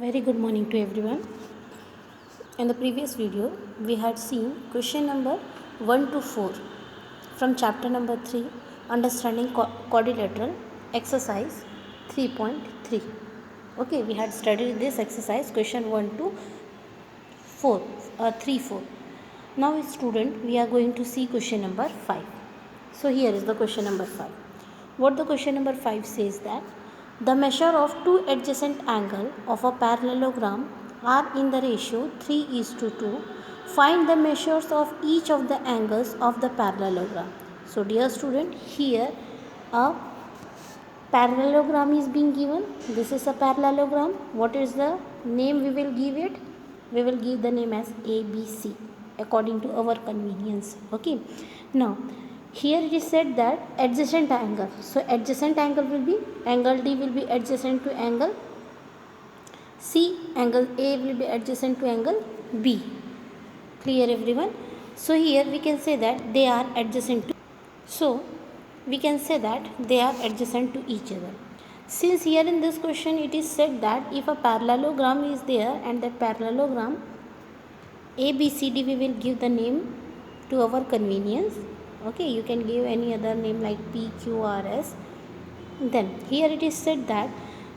Very good morning to everyone. In the previous video, we had seen question number 1 to 4 from chapter number 3, Understanding Quadrilateral, exercise 3.3. Okay, we had studied this exercise question 1 to 4, 3, 4. Now, student, we are going to see question number 5. So, here is the question number 5. What the question number 5 says that the measure of two adjacent angles of a parallelogram are in the ratio 3:2. Find the measures of each of the angles of the parallelogram. So, dear student, here a parallelogram is being given. This is a parallelogram. What is the name we will give it? We will give the name as ABC according to our convenience. Okay. Now, here it is said that adjacent angle. So, adjacent angle will be angle D will be adjacent to angle C. Angle A will be adjacent to angle B. Clear everyone? So, here we can say that they are adjacent to. So, we can say that they are adjacent to each other. Since here in this question it is said that if a parallelogram is there and that parallelogram ABCD, we will give the name to our convenience. Okay, you can give any other name like PQRS. Then here it is said that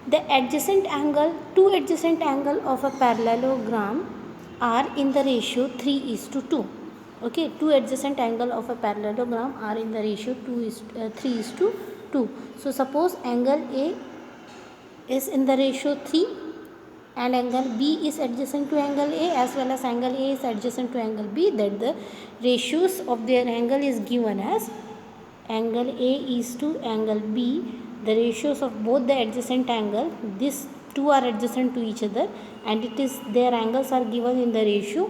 the adjacent angle, two adjacent angle of a parallelogram are in the ratio 3:2. Okay, two adjacent angle of a parallelogram are in the ratio 3:2. So suppose angle A is in the ratio 3 and angle B is adjacent to angle A as well as angle A is adjacent to angle B, that the ratios of their angle is given as angle A is to angle B. The ratios of both the adjacent angle, these two are adjacent to each other and it is their angles are given in the ratio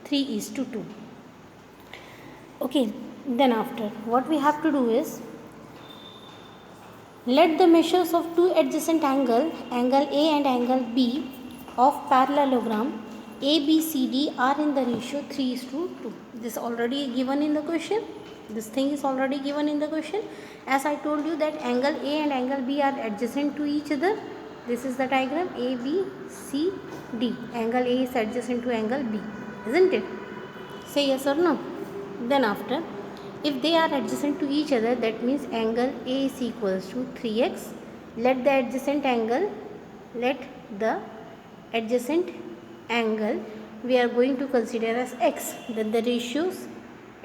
3:2. Okay, then after what we have to do is let the measures of two adjacent angle A and angle B of parallelogram ABCD are in the ratio 3:2. This already given in the question. This thing is already given in the question. As I told you that angle A and angle B are adjacent to each other. This is the diagram ABCD. Angle A is adjacent to angle B, isn't it? Say yes or no. Then after, if they are adjacent to each other, that means angle A is equals to 3x. Let the adjacent angle we are going to consider as x. Then the ratios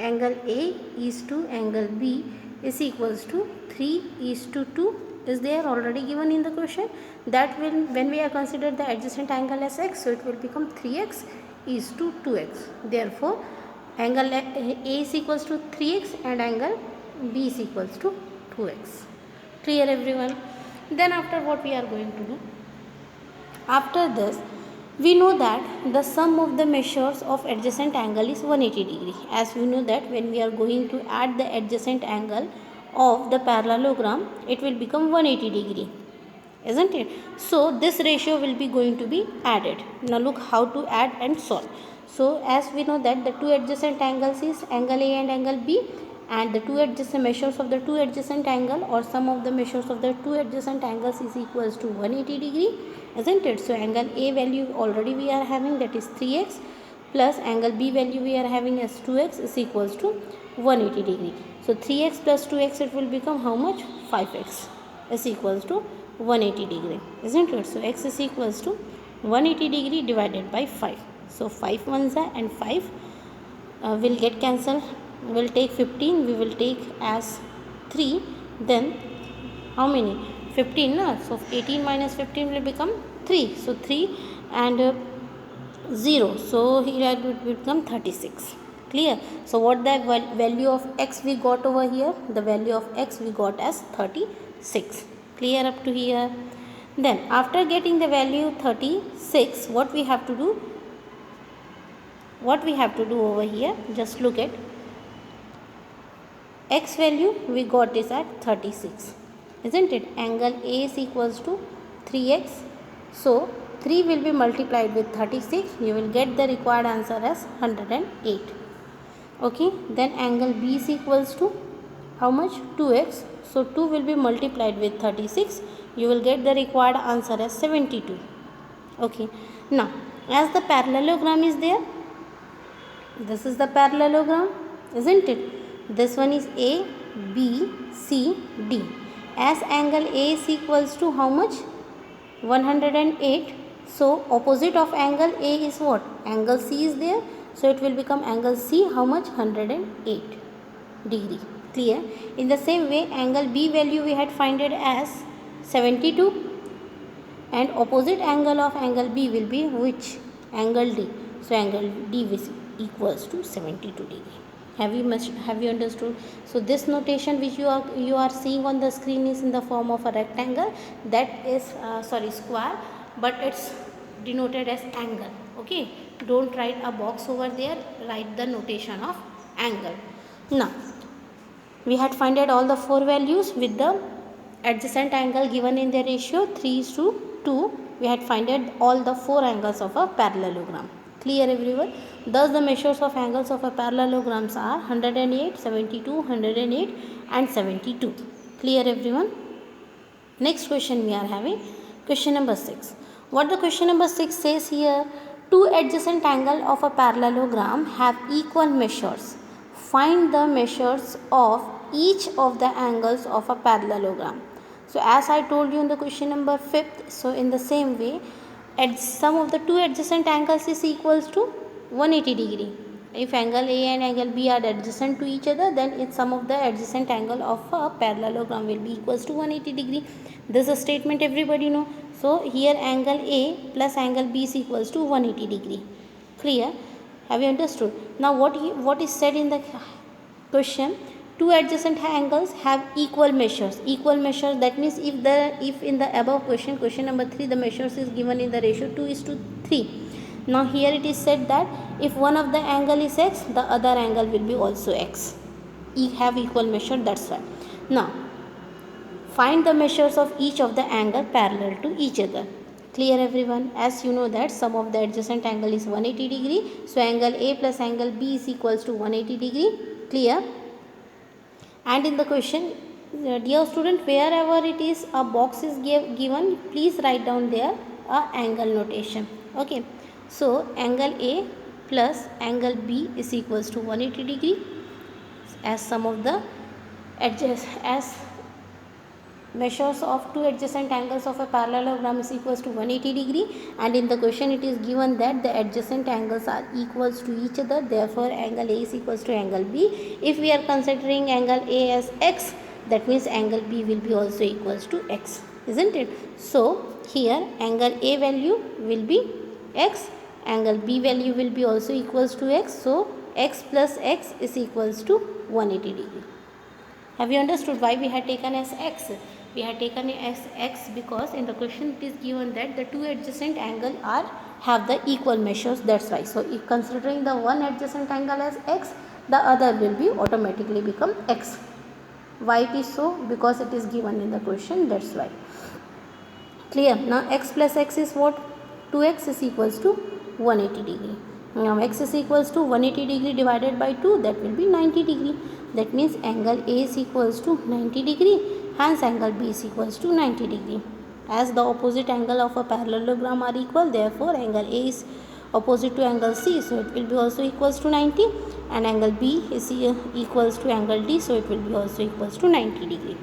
angle A is to angle B is equals to 3:2 is there already given in the question. That will, when we are considered the adjacent angle as x, so it will become 3x is to 2x. Therefore, angle A is equals to 3x and angle B is equals to 2x. Clear everyone? Then after what we are going to do? After this, we know that the sum of the measures of adjacent angle is 180 degree. As we know that when we are going to add the adjacent angle of the parallelogram, it will become 180 degree, isn't it? So this ratio will be going to be added. Now look how to add and solve. So as we know that the two adjacent angles is angle A and angle B, and the two adjacent measures of the two adjacent angle or sum of the measures of the two adjacent angles is equals to 180 degree, isn't it? So angle A value already we are having, that is 3x, plus angle B value we are having as 2x is equals to 180 degree. So 3x plus 2x, it will become how much? 5x is equals to 180 degree, isn't it? So x is equals to 180 degree divided by 5. So 5 ones are and 5 will get cancelled. We'll take 15, we will take as 3, then how many? 15, no? So 18 minus 15 will become 3. So 3 and 0. So here it will become 36. Clear? So what the value of x we got over here? The value of x we got as 36. Clear up to here? Then after getting the value 36, what we have to do? What we have to do over here? Just look at x value we got is at 36, isn't it? Angle A is equals to 3x. So 3 will be multiplied with 36. You will get the required answer as 108. Okay. Then angle B is equals to how much? 2x. So 2 will be multiplied with 36. You will get the required answer as 72. Okay, now as the parallelogram is there, this is the parallelogram, isn't it? This one is A, B, C, D. As angle A is equals to how much? 108. So opposite of angle A is what? Angle C is there. So it will become angle C how much? 108 degree. Clear? In the same way, angle B value we had find it as 72, and opposite angle of angle B will be which? Angle D. So angle D is equals to 72 degree. Have you understood? So this notation which you are seeing on the screen is in the form of a rectangle, that is square, but it's denoted as angle. Okay, don't write a box over there, write the notation of angle. Now we had find out all the four values with the adjacent angle given in the ratio 3:2. We had find out all the four angles of a parallelogram. Clear everyone? Thus the measures of angles of a parallelograms are 108, 72, 108 and 72. Clear everyone? Next question we are having question number 6. What the question number 6 says here? Two adjacent angles of a parallelogram have equal measures. Find the measures of each of the angles of a parallelogram. So as I told you in the question number 5th, so in the same way, sum of the two adjacent angles is equals to 180 degree. If angle A and angle B are adjacent to each other, then its sum of the adjacent angle of a parallelogram will be equals to 180 degree. This is a statement everybody know. So here angle A plus angle B is equals to 180 degree. Clear? Have you understood? Now what is said in the question? Two adjacent angles have equal measures. Equal measures, that means if in the above question number 3, the measures is given in the ratio 2:3. Now here it is said that if one of the angle is x, the other angle will be also x. Have equal measure, that's why. Now find the measures of each of the angle parallel to each other. Clear everyone? As you know that sum of the adjacent angle is 180 degree. So angle A plus angle B is equals to 180 degree. Clear? And in the question, dear student, wherever it is a box is given, please write down there a angle notation. Okay. So angle A plus angle B is equals to 180 degree as sum of the measures of two adjacent angles of a parallelogram is equals to 180 degree, and in the question it is given that the adjacent angles are equals to each other, therefore angle A is equals to angle B. If we are considering angle A as x, that means angle B will be also equals to x, isn't it? So here angle A value will be x, angle B value will be also equals to x, so x plus x is equals to 180 degree. Have you understood why we had taken as x? We had taken as x because in the question it is given that the two adjacent angle have the equal measures, that's why. So if considering the one adjacent angle as x, the other will be automatically become x. Why it is so? Because it is given in the question, that's why. Clear? Now x plus x is what? 2x is equals to 180 degree. Now x is equals to 180 degree divided by 2, that will be 90 degree. That means angle A is equals to 90 degree, hence angle B is equals to 90 degree. As the opposite angle of a parallelogram are equal, therefore angle A is opposite to angle C, so it will be also equals to 90, and angle B is equals to angle D, so it will be also equals to 90 degree.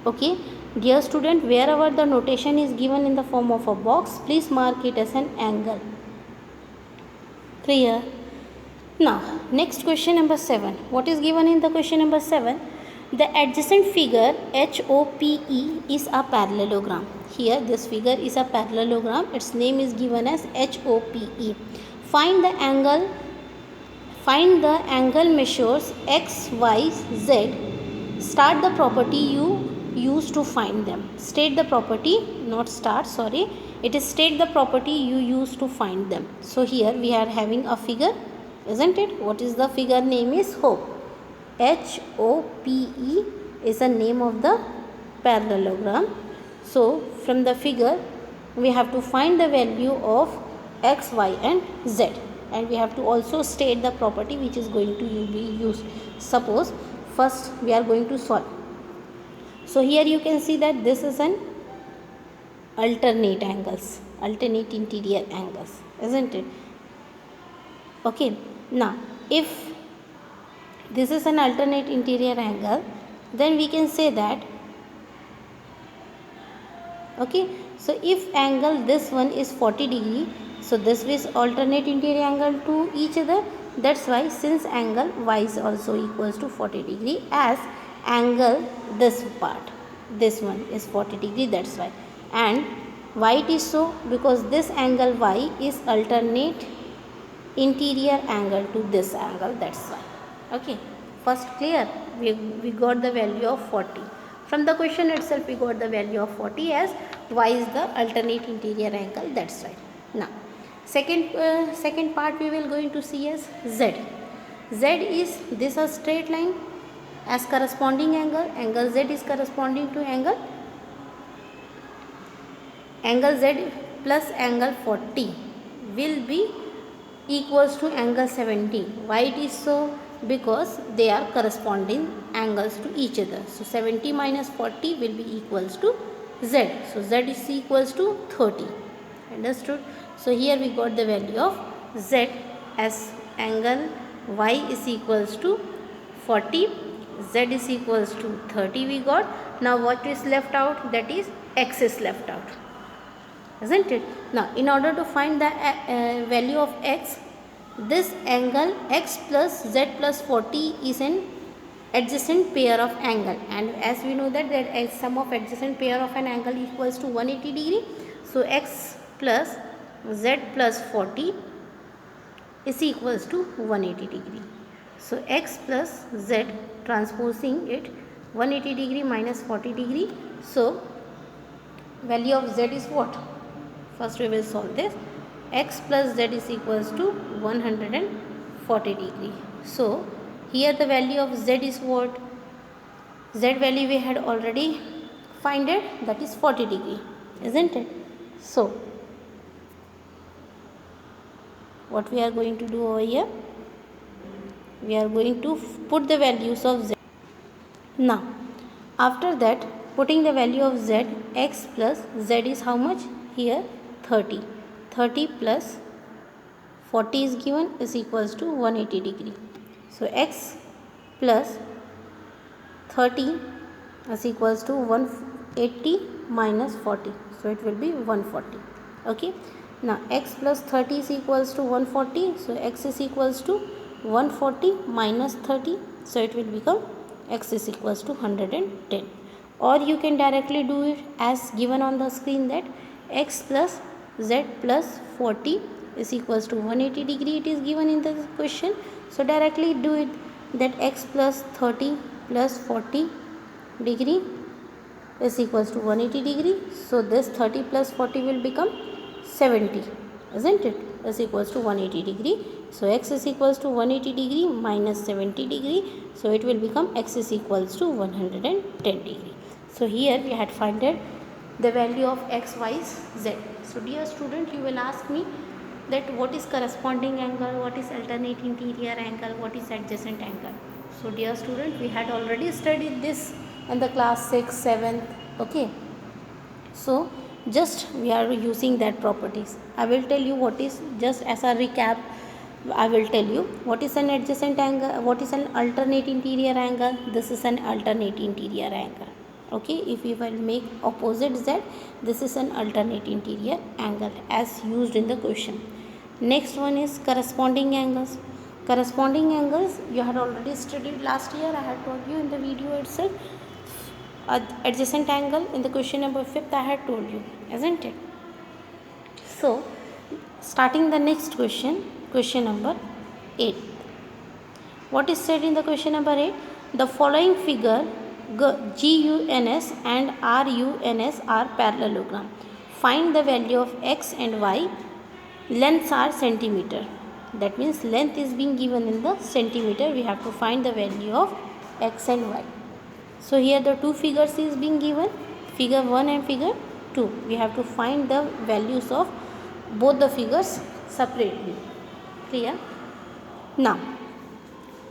Okay, dear student, wherever the notation is given in the form of a box, please mark it as an angle. Clear? Now, next question number 7. What is given in the question number 7? The adjacent figure HOPE is a parallelogram. Here, this figure is a parallelogram. Its name is given as HOPE. Find the angle measures x, y, z. Start the property you use to find them. State the property, not start, sorry. It is state the property you use to find them. So here we are having a figure, isn't it? What is the figure name is HOPE. HOPE is the name of the parallelogram. So from the figure we have to find the value of x, y and z, and we have to also state the property which is going to be used. Suppose first we are going to solve. So here you can see that this is an alternate angles. alternate interior angles, isn't it? Okay, now if this is an alternate interior angle, then we can say that, okay, so if angle this one is 40 degree, so this is alternate interior angle to each other. That's why since angle y is also equals to 40 degree, as angle this part, this one is 40 degree, that's why. And why it is so? Because this angle y is alternate interior angle to this angle, that's why. Okay, first clear, we got the value of 40 from the question itself. We got the value of 40 as y is the alternate interior angle, that's right. Now second part we will going to see as z. Z is this a straight line as corresponding angle z is corresponding to angle z plus angle 40 will be equals to angle 70. Why it is so? Because they are corresponding angles to each other. So 70 minus 40 will be equals to z. So z is equals to 30. Understood? So here we got the value of z as angle y is equals to 40, z is equals to 30 we got. Now what is left out? That is x is left out, isn't it? Now in order to find the value of x, this angle x plus z plus 40 is an adjacent pair of angle, and as we know that sum of adjacent pair of an angle equals to 180 degree. So x plus z plus 40 is equals to 180 degree. So x plus z, transposing it, 180 degree minus 40 degree. So value of z is what? First we will solve this. X plus z is equals to 140 degree. So here the value of z is what? Z value we had already find it, that is 40 degree, isn't it? So what we are going to do over here? We are going to put the values of z. Now after that, putting the value of z, x plus z is how much? Here 30. 30 plus 40 is given is equals to 180 degree. So x plus 30 is equals to 180 minus 40. So it will be 140. Okay. Now x plus 30 is equals to 140. So x is equals to 140 minus 30. So it will become x is equals to 110. Or you can directly do it as given on the screen, that x plus z plus 40 is equals to 180 degree. It is given in the question. So directly do it, that x plus 30 plus 40 degree is equals to 180 degree. So this 30 plus 40 will become 70, isn't it? Is equals to 180 degree. So x is equals to 180 degree minus 70 degree. So it will become x is equals to 110 degree. So here we had found the value of x, y, z. So dear student, you will ask me that what is corresponding angle, what is alternate interior angle, what is adjacent angle. So dear student, we had already studied this in the class 6, 7th. Okay. So just we are using that properties. I will tell you what is, just as a recap, I will tell you what is an adjacent angle, what is an alternate interior angle. This is an alternate interior angle. Okay, if we will make opposite z, this is an alternate interior angle as used in the question. Next one is corresponding angles. Corresponding angles you had already studied last year. I had told you in the video itself. Adjacent angle in the question number 5th I had told you, isn't it? So starting the next question, question number 8. What is said in the question number 8? The following figure GUNS and RUNS are parallelogram. Find the value of x and y. Lengths are centimeter. That means length is being given in the centimeter. We have to find the value of x and y. So here the two figures is being given, figure 1 and figure 2. We have to find the values of both the figures separately. Clear? Now,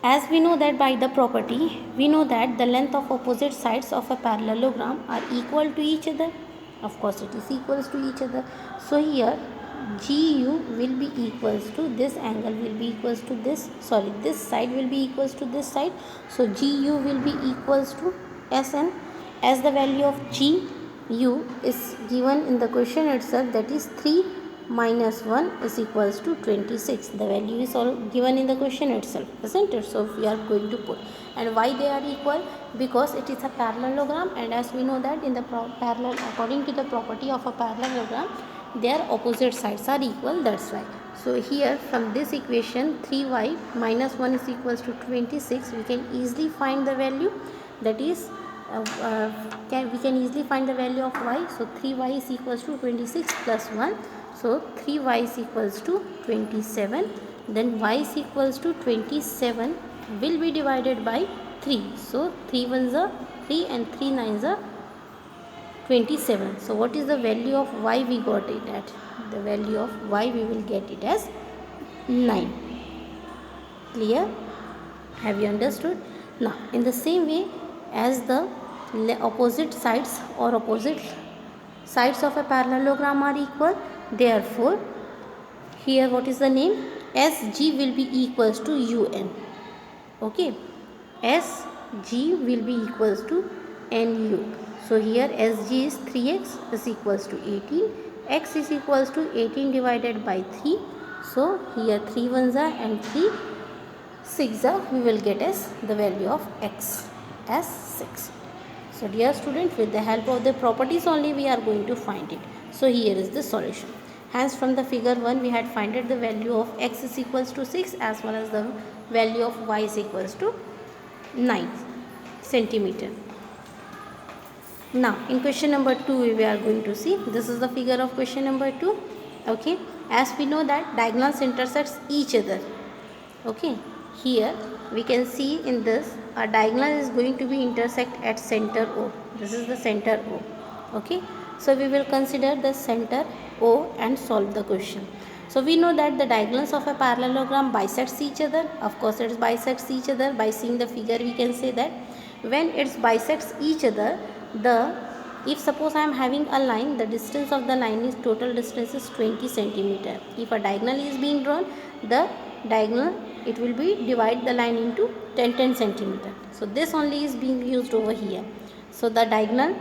as we know that by the property, we know that the length of opposite sides of a parallelogram are equal to each other. Of course it is equals to each other. So here GU will be equals to this angle will be equals to this, sorry, this side will be equals to this side. So GU will be equals to SN, as the value of GU is given in the question itself, that is 3 minus 1 is equals to 26. The value is all given in the question itself, isn't it? So we are going to put, and why they are equal? Because it is a parallelogram, and as we know that in the parallel, according to the property of a parallelogram, their opposite sides are equal, that's why. So here from this equation 3y minus 1 is equals to 26, we can easily find the value, that is we can easily find the value of y. So 3y is equals to 26 plus 1, so 3y is equals to 27, then y is equals to 27 will be divided by 3. So 3 ones are 3 and 3 nines are 27. So what is the value of y we got it at? The value of y we will get it as 9. Clear? Have you understood? Now in the same way as the opposite sides or opposite sides of a parallelogram are equal, therefore here what is the name? SG will be equals to UN. Okay, SG will be equals to NU. So here SG is 3x is equals to 18, x is equals to 18 divided by 3. So here 3 ones are and 3 6 are, we will get as the value of x as 6. So dear students, with the help of the properties only we are going to find it. So here is the solution. Hence from the figure 1 we had found the value of x is equals to 6 as well as the value of y is equals to 9 centimeter. Now in question number 2 we are going to see, this is the figure of question number 2. Okay, as we know that diagonals intersects each other. Okay, here we can see in this a diagonal is going to be intersect at center O. This is the center O. Okay, so we will consider the center O and solve the question. So we know that the diagonals of a parallelogram bisects each other. Of course it bisects each other. By seeing the figure we can say that when it bisects each other, if suppose I am having a line, the distance of the line is total distance is 20 centimeter. If a diagonal is being drawn, the diagonal it will be divide the line into 10 centimeter. So this only is being used over here. So the diagonal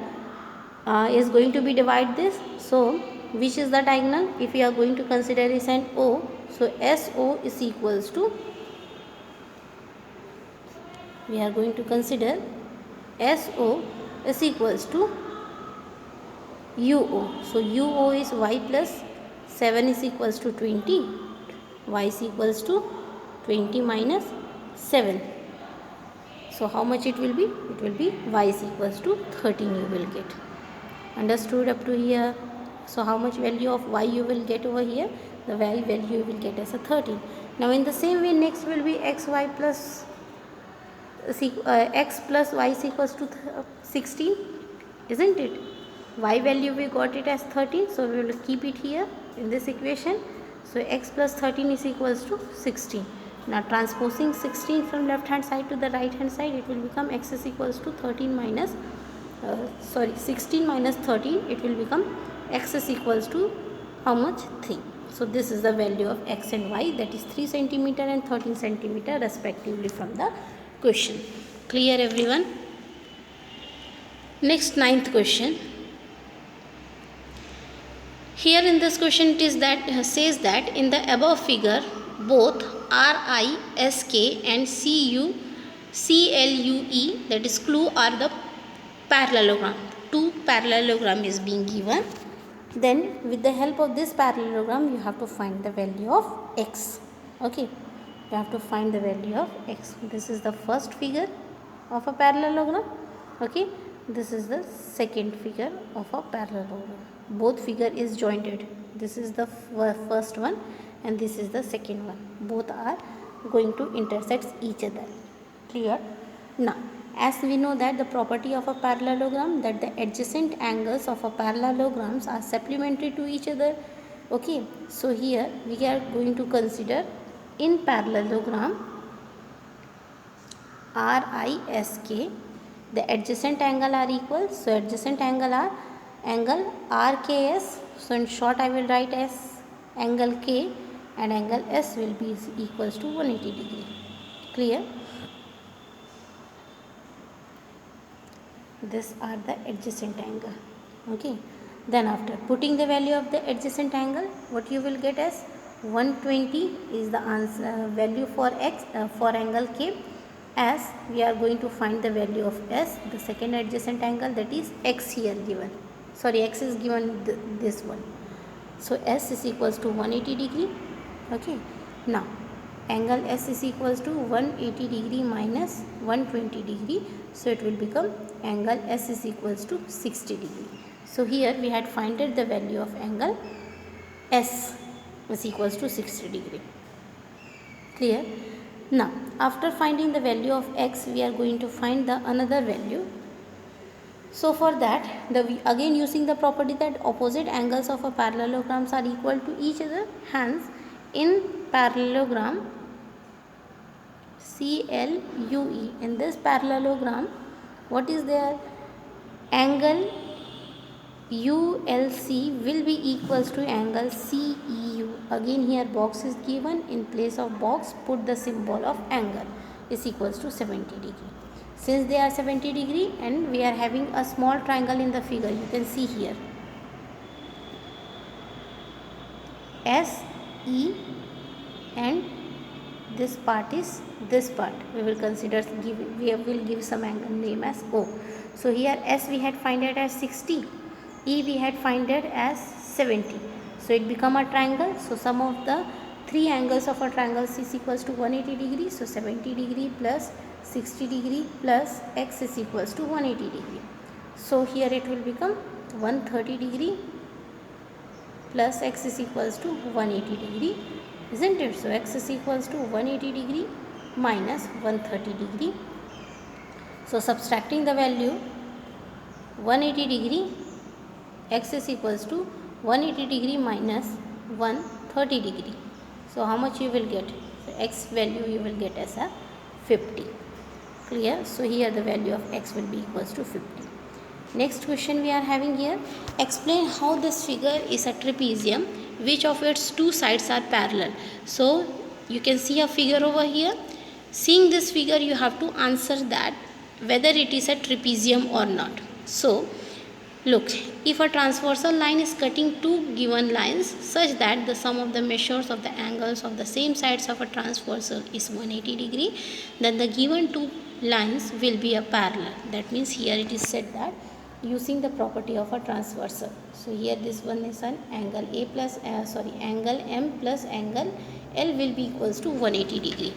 is going to be divide this. So which is the diagonal? If we are going to consider is an O, so SO is equals to, we are going to consider SO is equals to UO. So UO is y plus 7 is equals to 20, y is equals to 20 minus 7. So how much it will be? It will be y is equals to 13 you will get. Understood up to here? So how much value of y you will get over here? The y value you will get as a 13. Now in the same way next will be x plus y is equals to 16, isn't it? Y value we got it as 13, so we will keep it here in this equation. So x plus 13 is equals to 16. Now transposing 16 from left hand side to the right hand side, it will become x is equals to 13 minus 16 minus 13, it will become x is equals to how much? 3. So this is the value of x and y, that is 3 centimeter and 13 centimeter respectively from the question. Clear everyone? Next 9th question. Here in this question it is that says that in the above figure both RISK and CLUE, that is clue, are the parallelogram. Two parallelogram is being given. Then with the help of this parallelogram you have to find the value of x. Okay, you have to find the value of x. This is the first figure of a parallelogram. Okay, this is the second figure of a parallelogram. Both figure is jointed. This is the first one and this is the second one. Both are going to intersect each other. Clear? Now as we know that the property of a parallelogram, that the adjacent angles of a parallelograms are supplementary to each other. Okay, so here we are going to consider in parallelogram RISK, the adjacent angle are equal. So adjacent angle are angle RKS. So in short I will write as angle K, and angle S will be equals to 180 degree. Clear? These are the adjacent angle. Okay, then after putting the value of the adjacent angle, what you will get as 120 is the answer value for x for angle K, as we are going to find the value of S, the second adjacent angle, that is x here given. Sorry, x is given this one. So S is equals to 180 degree. Okay, now angle S is equals to 180 degree minus 120 degree. So it will become angle S is equals to 60 degree. So here we had finded the value of angle S is equals to 60 degree. Clear? Now after finding the value of x, we are going to find the another value. So for that, again using the property that opposite angles of a parallelograms are equal to each other, hence in parallelogram CLUE, in this parallelogram, what is there? Angle ULC will be equals to angle CEU. Again here box is given, in place of box put the symbol of angle is equals to 70 degree. Since they are 70 degree and we are having a small triangle in the figure, you can see here SE, and this part is this part. We will consider we will give some angle name as O. So here S we had find it as 60, E we had find it as 70. So it become a triangle. So sum of the three angles of a triangle is equals to 180 degree. So 70 degree plus 60 degree plus x is equals to 180 degree. So here it will become 130 degree plus x is equals to 180 degree, isn't it? So x is equals to 180 degree minus 130 degree. So subtracting the value 180 degree, x is equals to 180 degree minus 130 degree. So how much you will get? So x value you will get as a 50. Clear? So here the value of x will be equals to 50. Next question we are having here, explain how this figure is a trapezium, which of its two sides are parallel. So you can see a figure over here. Seeing this figure, you have to answer that whether it is a trapezium or not. So look, if a transversal line is cutting two given lines such that the sum of the measures of the angles of the same sides of a transversal is 180 degree, then the given two lines will be a parallel. That means here it is said that using the property of a transversal. So here this one is an angle A plus angle M plus angle L will be equals to 180 degree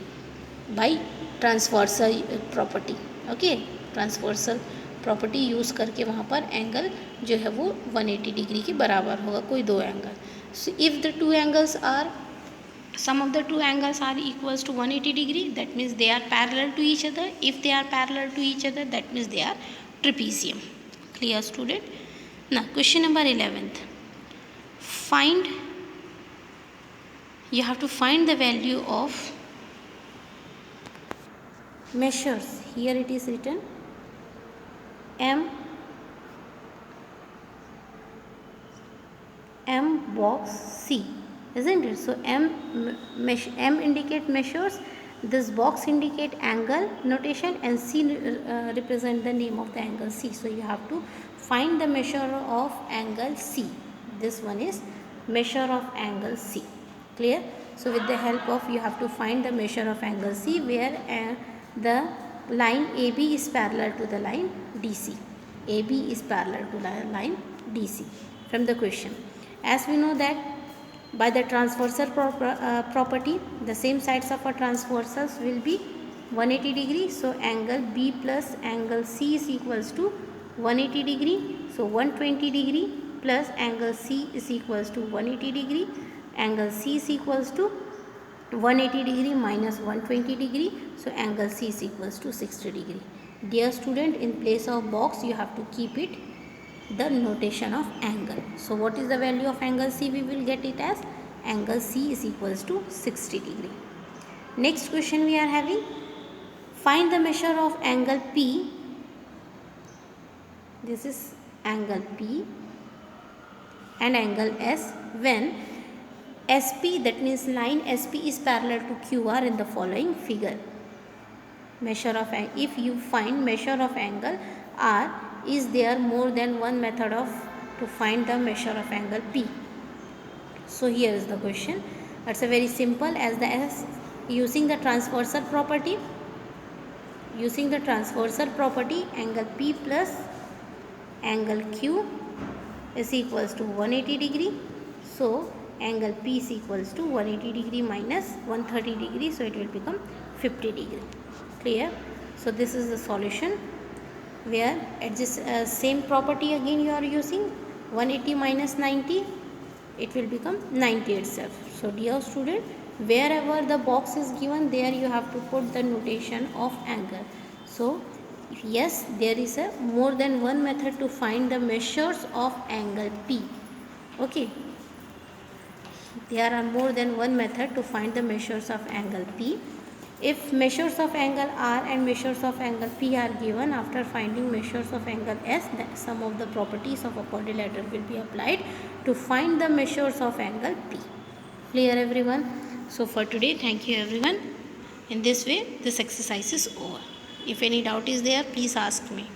by transversal property. Okay, transversal property use करके वहाँ पर angle जो है वो 180 degree के बराबर होगा, कोई दो angle. So if the two angles are sum of the two angles are equals to 180 degree, that means they are parallel to each other. If they are parallel to each other, that means they are trapezium. Clear, student? Now question number 11th, find, you have to find the value of measures. Here it is written M box C, isn't it? So M indicate measures, this box indicate angle notation, and C represent the name of the angle C. So you have to find the measure of angle C. This one is measure of angle C. Clear? So with the help of, you have to find the measure of angle C where the line AB is parallel to the line DC. AB is parallel to the line DC from the question. As we know that by the transversal property, the same sides of a transversals will be 180 degree. So angle B plus angle C is equals to 180 degree. So 120 degree plus angle C is equals to 180 degree. Angle C is equals to 180 degree minus 120 degree. So angle C is equals to 60 degree. Dear student, in place of box you have to keep it the notation of angle. So what is the value of angle C? We will get it as angle C is equals to 60 degree. Next question we are having, find the measure of angle P. This is angle P and angle S when SP, that means line SP is parallel to QR in the following figure. Measure of if you find measure of angle R, is there more than one method of to find the measure of angle P? So here is the question. It's a very simple, as the S using the transversal property. Using the transversal property, angle P plus angle Q is equals to 180 degree. So angle P is equals to 180 degree minus 130 degree. So it will become 50 degree. Clear? So this is the solution, where at this same property again you are using 180 minus 90, it will become 90 itself. So dear student, wherever the box is given, there you have to put the notation of angle. So yes, there is a more than one method to find the measures of angle P. Okay, there are more than one method to find the measures of angle P. If measures of angle R and measures of angle P are given, after finding measures of angle S, then some of the properties of a quadrilateral will be applied to find the measures of angle P. Clear everyone? So for today, thank you everyone. In this way, this exercise is over. If any doubt is there, please ask me.